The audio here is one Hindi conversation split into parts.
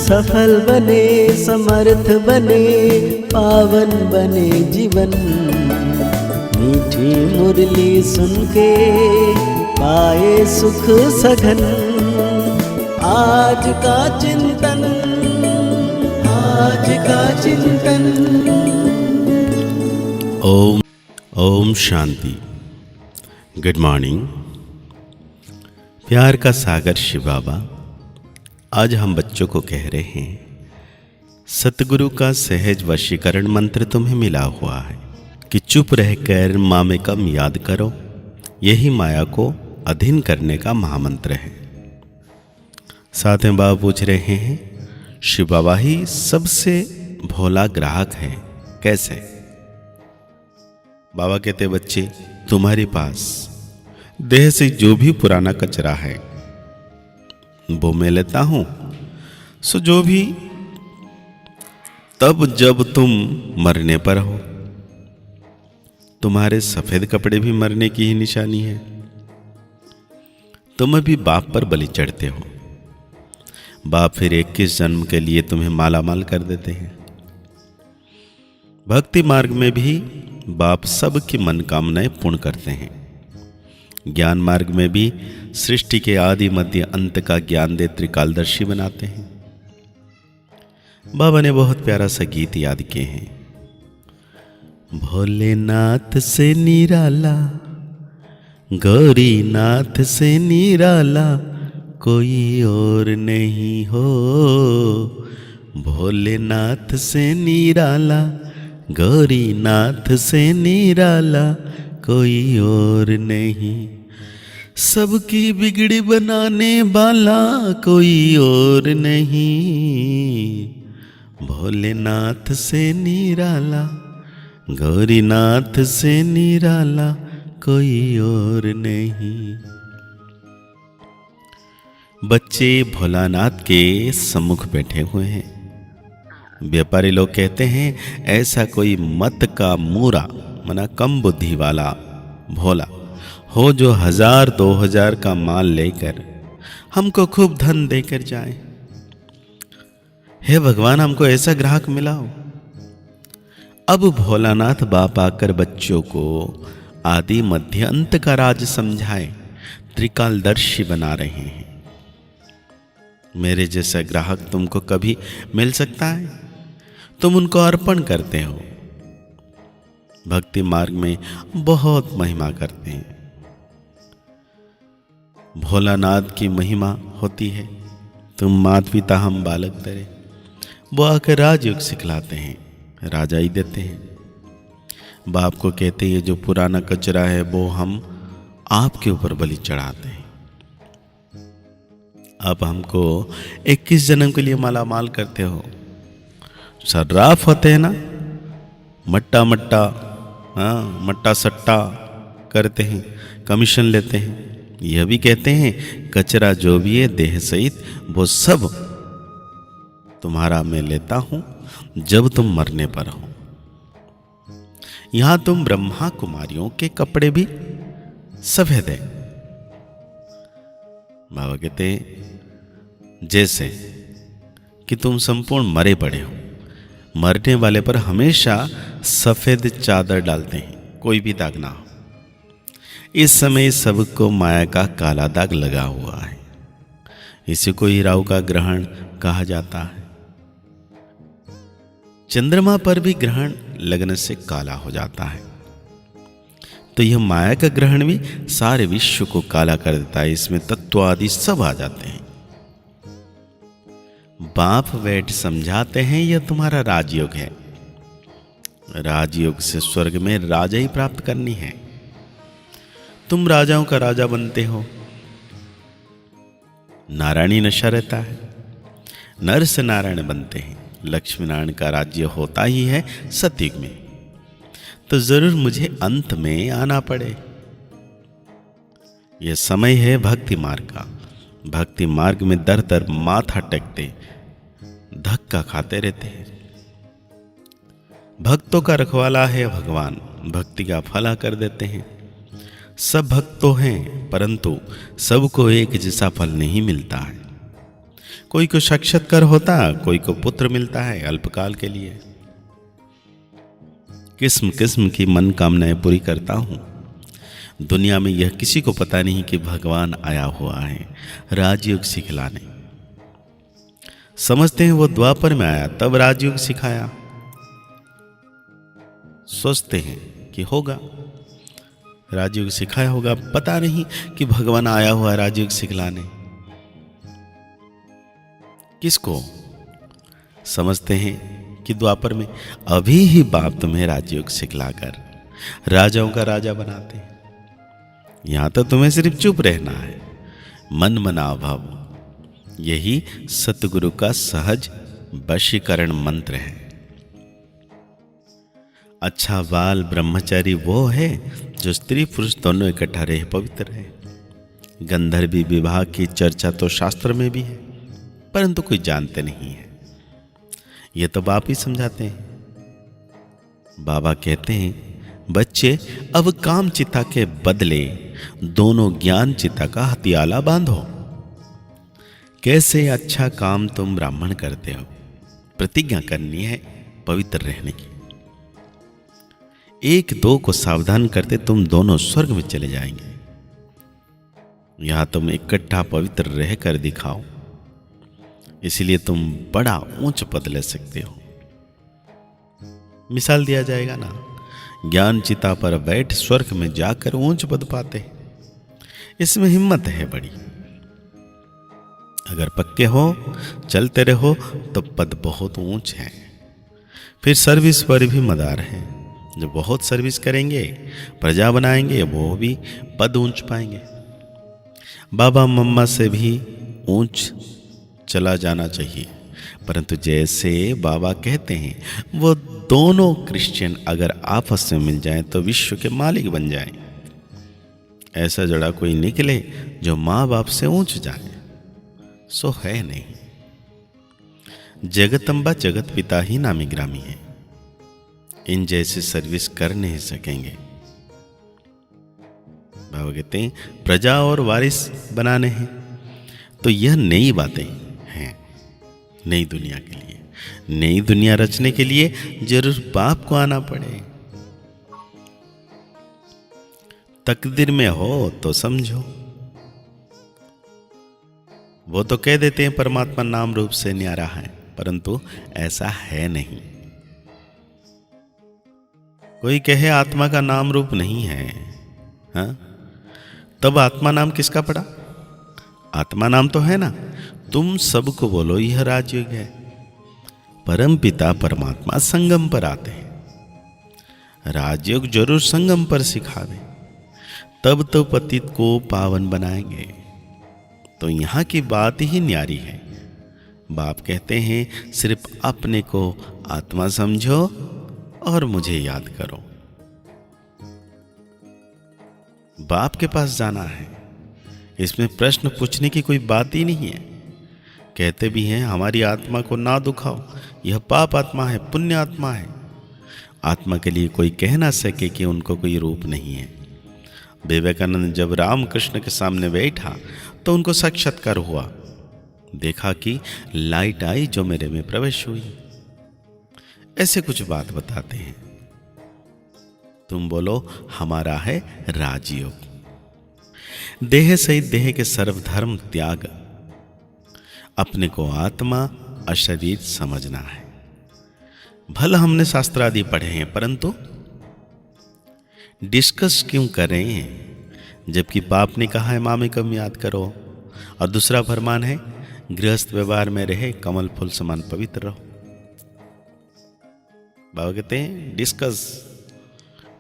सफल बने, समर्थ बने, पावन बने जीवन। मीठी मुरली सुन के पाए सुख सघन। आज का चिंतन, आज का चिंतन। ओम शांति। Good morning. प्यार का सागर शिव बाबा, आज हम बच्चों को कह रहे हैं, सतगुरु का सहज वशीकरण मंत्र तुम्हें मिला हुआ है कि चुप रहकर मामेकम याद करो। यही माया को अधीन करने का महामंत्र है। साथ में बाबा पूछ रहे हैं, शिव बाबा ही सबसे भोला ग्राहक है, कैसे? बाबा कहते, बच्चे तुम्हारे पास देह से जो भी पुराना कचरा है वो मैं लेता हूं। सो जो भी तब जब तुम मरने पर हो, तुम्हारे सफेद कपड़े भी मरने की ही निशानी है। तुम अभी बाप पर बलि चढ़ते हो। बाप फिर 21 जन्म के लिए तुम्हें माला माल कर देते हैं। भक्ति मार्ग में भी बाप सबकी मनकामनाएं पूर्ण करते हैं। ज्ञान मार्ग में भी सृष्टि के आदि मध्य अंत का ज्ञान दे त्रिकालदर्शी बनाते हैं। बाबा ने बहुत प्यारा सा गीत याद किए हैं। भोलेनाथ से निराला, गौरीनाथ से निराला कोई और नहीं हो। भोलेनाथ से निराला, गौरीनाथ से निराला कोई और नहीं। सबकी बिगड़ी बनाने वाला कोई और नहीं। भोलेनाथ से निराला, गौरीनाथ से निराला कोई और नहीं। बच्चे भोलानाथ के सम्मुख बैठे हुए हैं। व्यापारी लोग कहते हैं, ऐसा कोई मत का मूरा मना कम बुद्धि वाला भोला हो जो 1000-2000 का माल लेकर हमको खूब धन देकर जाए। हे भगवान, हमको ऐसा ग्राहक मिलाओ। अब भोलानाथ बाप आकर बच्चों को आदि मध्य अंत का राज समझाए, त्रिकालदर्शी बना रहे हैं। मेरे जैसा ग्राहक तुमको कभी मिल सकता है? तुम उनको अर्पण करते हो। भक्ति मार्ग में बहुत महिमा करते हैं। भोलानाथ की महिमा होती है, तुम मात पिता हम बालक तरे। वो आकर राजयोग सिखलाते हैं, राजाई देते हैं। बाप को कहते हैं, जो पुराना कचरा है वो हम आपके ऊपर बलि चढ़ाते हैं। अब हमको 21 जन्म के लिए माला माल करते हो। सर्राफ होते हैं ना, मट्टा मट्टा, हाँ मट्टा सट्टा करते हैं, कमीशन लेते हैं। यह भी कहते हैं, कचरा जो भी है देह सहित वो सब तुम्हारा मैं लेता हूं जब तुम मरने पर हो। यहां तुम ब्रह्मा कुमारियों के कपड़े भी सफेद है। बाबा कहते हैं, जैसे कि तुम संपूर्ण मरे पड़े हो। मरने वाले पर हमेशा सफेद चादर डालते हैं, कोई भी दाग ना हो। इस समय सबको माया का काला दाग लगा हुआ है। इसी को ही राहु का ग्रहण कहा जाता है। चंद्रमा पर भी ग्रहण लगने से काला हो जाता है। तो यह माया का ग्रहण भी सारे विश्व को काला कर देता है। इसमें तत्व आदि सब आ जाते हैं। बाप बैठ समझाते हैं, यह तुम्हारा राजयोग है। राजयोग से स्वर्ग में राजा ही प्राप्त करनी है। तुम राजाओं का राजा बनते हो। नारायणी नशा रहता है, नर से नारायण बनते हैं। लक्ष्मी नारायण का राज्य होता ही है सतयुग में। तो जरूर मुझे अंत में आना पड़े। यह समय है भक्ति मार्ग का। भक्ति मार्ग में दर दर माथा टेकते, धक्का खाते रहते हैं। भक्तों का रखवाला है भगवान, भक्ति का फला कर देते हैं। सब भक्त तो हैं, परंतु सबको एक जैसा फल नहीं मिलता है। कोई को साक्षात्कार होता, कोई को पुत्र मिलता है अल्पकाल के लिए। किस्म किस्म की मनोकामनाएं पूरी करता हूं। दुनिया में यह किसी को पता नहीं कि भगवान आया हुआ है राजयोग सिखलाने। समझते हैं वो द्वापर में आया तब राजयोग सिखाया, सोचते हैं कि होगा राजयोग सिखाया होगा, पता नहीं कि भगवान आया हुआ राजयोग सिखलाने। किसको? समझते हैं कि द्वापर में अभी ही बाप तुम्हें राजयोग सिखलाकर राजाओं का राजा बनाते हैं। यहां तो तुम्हें सिर्फ चुप रहना है, मन मना भाव। यही सतगुरु का सहज वशीकरण मंत्र है। अच्छा बाल ब्रह्मचारी वो है जो स्त्री पुरुष दोनों इकट्ठा रहे पवित्र है। गंधर्वी विवाह की चर्चा तो शास्त्र में भी है, परंतु कोई जानते नहीं है। ये तो बाप ही समझाते हैं। बाबा कहते हैं बच्चे अब काम चिता के बदले दोनों ज्ञान चिता का हथियाला बांधो। कैसे अच्छा काम तुम ब्राह्मण करते हो, प्रतिज्ञा करनी है पवित्र रहने की। एक दो को सावधान करते तुम दोनों स्वर्ग में चले जाएंगे। यहां तुम इकट्ठा पवित्र रहकर दिखाओ, इसलिए तुम बड़ा ऊंच पद ले सकते हो। मिसाल दिया जाएगा ना, ज्ञान चिता पर बैठ स्वर्ग में जाकर ऊंच पद पाते। इसमें हिम्मत है बड़ी। अगर पक्के हो, चलते रहो तो पद बहुत ऊंच है। फिर सर्विस पर भी मदार है। जो बहुत सर्विस करेंगे, प्रजा बनाएंगे, वो भी पद ऊंच पाएंगे। बाबा मम्मा से भी ऊंच चला जाना चाहिए, परंतु जैसे बाबा कहते हैं वो दोनों क्रिश्चियन अगर आपस में मिल जाएं तो विश्व के मालिक बन जाएं। ऐसा जड़ा कोई निकले जो माँ बाप से ऊंच जाए, सो है नहीं। जगतम्बा जगत पिता ही नामी ग्रामी है। इन जैसी सर्विस कर नहीं सकेंगे। बाबा कहते हैं प्रजा और वारिस बनाने हैं, तो यह नई बातें हैं। नई दुनिया के लिए, नई दुनिया रचने के लिए जरूर बाप को आना पड़े। तकदीर में हो तो समझो। वो तो कह देते हैं परमात्मा नाम रूप से न्यारा है, परंतु ऐसा है नहीं। कोई कहे आत्मा का नाम रूप नहीं है, हाँ? तब आत्मा नाम किसका पड़ा? आत्मा नाम तो है ना। तुम सबको बोलो यह राजयोग है। परम पिता परमात्मा संगम पर आते हैं। राजयोग जरूर संगम पर सिखावे, तब तो पतित को पावन बनाएंगे। तो यहां की बात ही न्यारी है। बाप कहते हैं सिर्फ अपने को आत्मा समझो और मुझे याद करो। बाप के पास जाना है, इसमें प्रश्न पूछने की कोई बात ही नहीं है। कहते भी हैं हमारी आत्मा को ना दुखाओ, यह पाप आत्मा है, पुण्य आत्मा है। आत्मा के लिए कोई कह ना सके कि उनको कोई रूप नहीं है। विवेकानंद जब रामकृष्ण के सामने बैठा तो उनको साक्षात्कार हुआ। देखा कि लाइट आई जो मेरे में प्रवेश हुई। ऐसे कुछ बात बताते हैं। तुम बोलो हमारा है राजयोग। देह सहित देह के सर्वधर्म त्याग, अपने को आत्मा अशरीर समझना है। भला हमने शास्त्र आदि पढ़े हैं, परंतु डिस्कस क्यों करें? जबकि बाप ने कहा है मामेकम याद करो, और दूसरा फरमान है गृहस्थ व्यवहार में रहे कमल फूल समान पवित्र रहो। बाबा कहते हैं डिस्कस,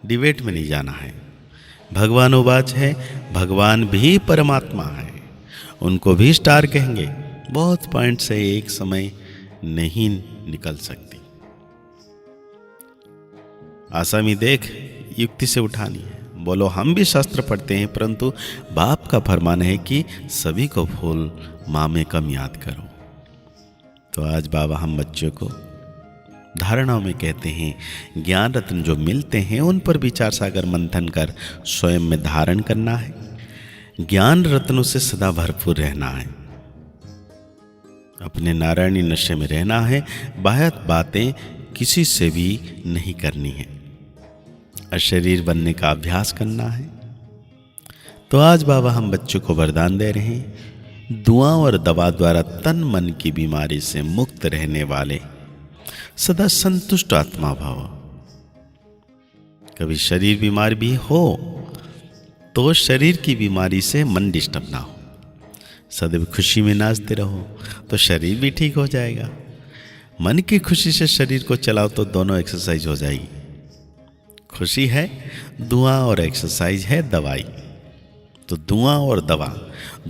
डिबेट में नहीं जाना है। भगवान उवाच है, भगवान भी परमात्मा है, उनको भी स्टार कहेंगे। बहुत पॉइंट से एक समय नहीं निकल सकती। आसामी देख युक्ति से उठानी है। बोलो हम भी शास्त्र पढ़ते हैं, परंतु बाप का फरमान है कि सभी को फूल माँ में कम याद करो। तो आज बाबा हम बच्चों को धारणाओं में कहते हैं ज्ञान रत्न जो मिलते हैं उन पर विचार सागर मंथन कर स्वयं में धारण करना है। ज्ञान रत्नों से सदा भरपूर रहना है। अपने नारायणी नशे में रहना है, बाह्य बातें किसी से भी नहीं करनी है, अशरीर बनने का अभ्यास करना है। तो आज बाबा हम बच्चों को वरदान दे रहे हैं, दुआ और दवा द्वारा तन मन की बीमारी से मुक्त रहने वाले सदा संतुष्ट आत्मा भाव। कभी शरीर बीमार भी हो तो शरीर की बीमारी से मन डिस्टर्ब ना हो, सदैव खुशी में नाचते रहो तो शरीर भी ठीक हो जाएगा। मन की खुशी से शरीर को चलाओ तो दोनों एक्सरसाइज हो जाएगी। खुशी है दुआ और एक्सरसाइज है दवाई। तो दुआ और दवा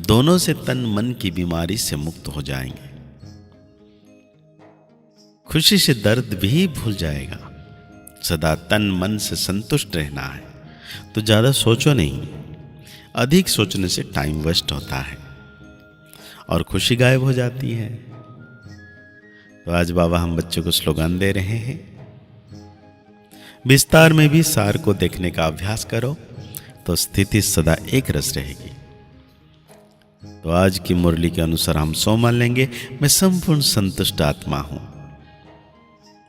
दोनों से तन मन की बीमारी से मुक्त हो जाएंगे। खुशी से दर्द भी भूल जाएगा। सदा तन मन से संतुष्ट रहना है। तो ज्यादा सोचो नहीं, अधिक सोचने से टाइम वेस्ट होता है और खुशी गायब हो जाती है। तो आज बाबा हम बच्चों को स्लोगन दे रहे हैं, विस्तार में भी सार को देखने का अभ्यास करो तो स्थिति सदा एक रस रहेगी। तो आज की मुरली के अनुसार हम सो मान लेंगे, मैं संपूर्ण संतुष्ट आत्मा हूं।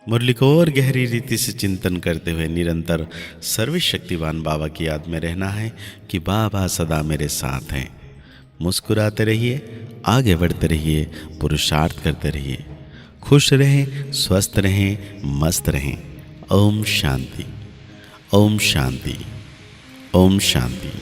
मुरली को और गहरी रीति से चिंतन करते हुए निरंतर सर्वशक्तिवान बाबा की याद में रहना है कि बाबा सदा मेरे साथ हैं। मुस्कुराते रहिए, आगे बढ़ते रहिए, पुरुषार्थ करते रहिए, खुश रहें, स्वस्थ रहें, मस्त रहें। ओम शांति, ओम शांति, ओम शांति।